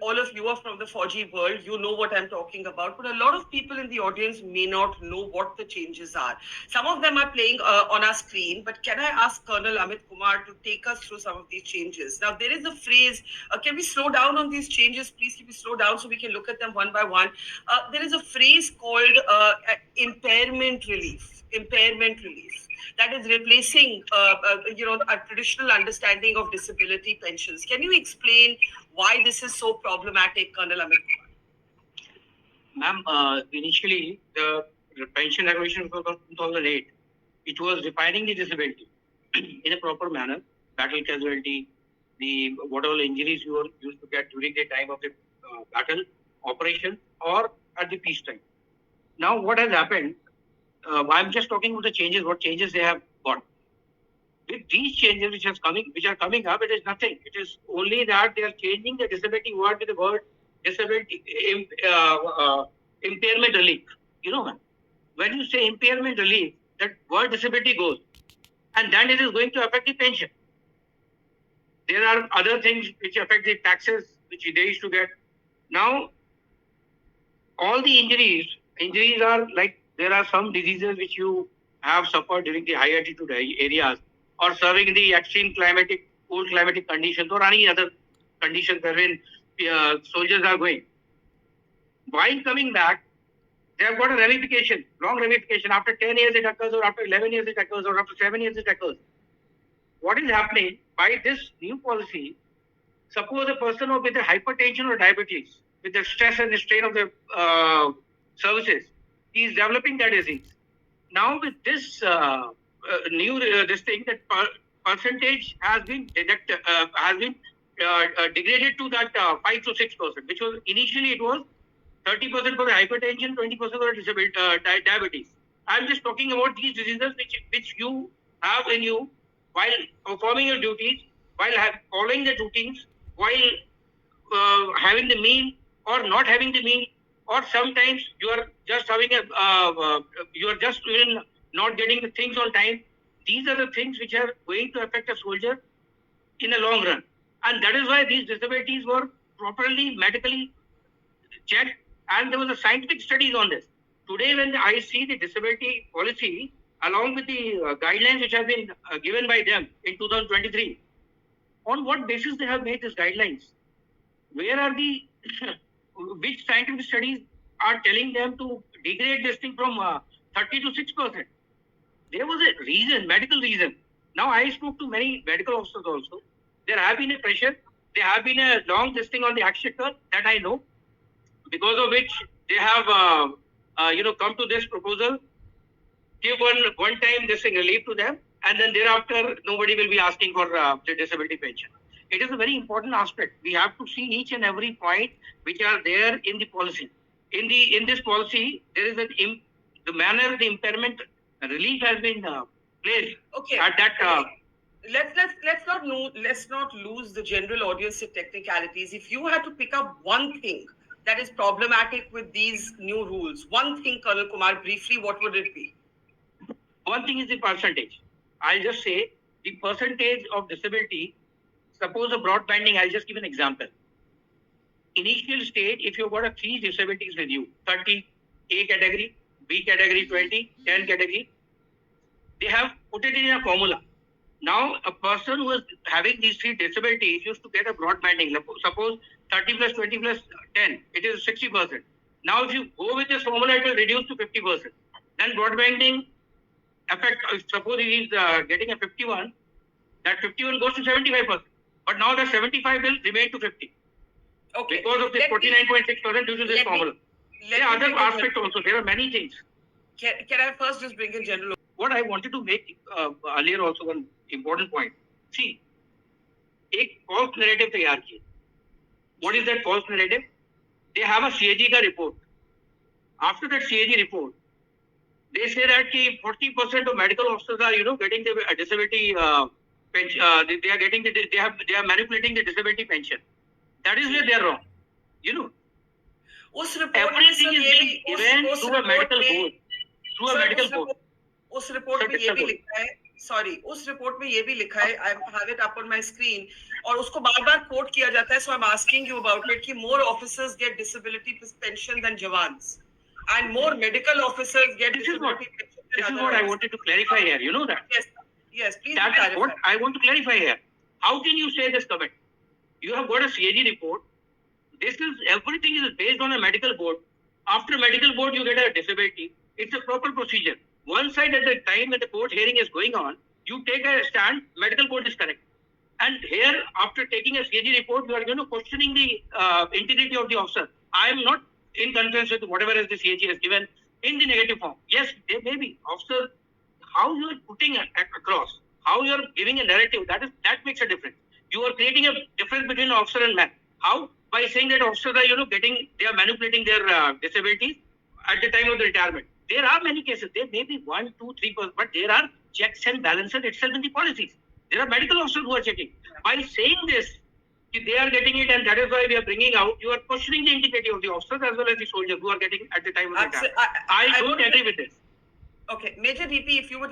all of you are from the 4G world, you know what I'm talking about, but a lot of people in the audience may not know what the changes are. Some of them are playing on our screen, but can I ask Colonel Amit Kumar to take us through some of these changes? Now, there is a phrase, can we slow down on these changes? Please, can we slow down so we can look at them one by one? There is a phrase called impairment relief. Impairment relief that is replacing, a traditional understanding of disability pensions. Can you explain why this is so problematic, Colonel Amit Kumar? Ma'am, initially the pension regulation was 2008. It was defining the disability in a proper manner, battle casualty, the whatever injuries you were used to get during the time of the battle operation or at the peace time. Now, what has happened? I'm just talking about the changes. What changes they have got? With these changes which are coming up, it is nothing. It is only that they are changing the disability word with the word disability impairment relief. You know, man, when you say impairment relief, that word disability goes, and then it is going to affect the pension. There are other things which affect the taxes which they used to get. Now, all the injuries are like there are some diseases which you have suffered during the high altitude areas or serving in the extreme cold climatic conditions or any other conditions wherein soldiers are going. While coming back, they have got a ramification, long ramification. After 10 years it occurs, or after 11 years it occurs, or after 7 years it occurs. What is happening by this new policy? Suppose a person with a hypertension or diabetes, with the stress and the strain of the services, he is developing that disease. Now with this this thing, that percentage has been degraded to that 5 to 6%, which was initially it was 30% for the hypertension, 20% for the diabetes. I'm just talking about these diseases which you have in you while performing your duties, while following the routines, while having the meal or not having the meal, or sometimes you are just having you are just even not getting the things on time. These are the things which are going to affect a soldier in the long run, and that is why these disabilities were properly medically checked, and there was a scientific studies on this. Today, when I see the disability policy along with the guidelines which have been given by them in 2023, on what basis they have made these guidelines? Where are the which scientific studies are telling them to degrade this thing from 30 to 6%? There was a reason, medical reason. Now I spoke to many medical officers also. There have been a pressure. There have been a long listing on the exchequer that I know, because of which they have come to this proposal. Give one time this thing relief to them, and then thereafter nobody will be asking for the disability pension. It is a very important aspect. We have to see each and every point which are there in the policy. In this policy, there is the manner the impairment relief has been placed. Okay. At that. Let's not lose the general audience to technicalities. If you had to pick up one thing that is problematic with these new rules, one thing, Colonel Kumar, briefly, what would it be? One thing is the percentage. I'll just say the percentage of disability. Suppose a broadbanding, I'll just give an example. Initial stage, if you've got 3 disabilities with you, 30, A category, B category 20, 10 category, they have put it in a formula. Now, a person who is having these 3 disabilities used to get a broadbanding. Suppose 30 plus 20 plus 10, it is 60%. Now, if you go with this formula, it will reduce to 50%. Then broadbanding effect, suppose he is getting a 51, that 51 goes to 75%. But now the 75 will remain to 50. Okay. Because of this 49.6% due to this formula. There are other aspects also. There are many things. Can I first just bring in general? What I wanted to make earlier also one important point. See, a false narrative तैयार किए. What is that false narrative? They have a CAG का report. After that CAG report, they say that 40% of medical officers are, getting the disability pension. They are manipulating the disability pension. That is where they are wrong. Everything is being given through a medical board. उस report में ये भी लिखा है sorry, उस report में ये भी लिखा है, I have it up on my screen, और उसको बार-बार कोट किया जाता है, so I am asking you about it, कि more officers get disability pension than jawans and more medical officers get This is what disability pension this than is other what I officers. wanted to clarify here. You know that. Yes, yes, please That is clarify. what I want to clarify here. How can you say this comment? You have got a CAG report. This is everything is based on a medical board. After medical board, you get a disability. It's a proper procedure. One side at the time that the court hearing is going on, you take a stand. Medical board is correct. And here, after taking a CAG report, you are questioning the integrity of the officer. I am not in concurrence with whatever as the CAG has given in the negative form. Yes, there may be officer. How you are putting it across, how you are giving a narrative, that makes a difference. You are creating a difference between officer and man. How? By saying that officers are they are manipulating their disabilities at the time of the retirement. There are many cases. There may be 1, 2, 3%, but there are checks and balances itself in the policies. There are medical officers who are checking. By saying this, they are getting it, and that is why we are bringing out. You are questioning the integrity of the officers as well as the soldiers who are getting at the time of the retirement. I don't agree with this. Okay, Major DP, if you would like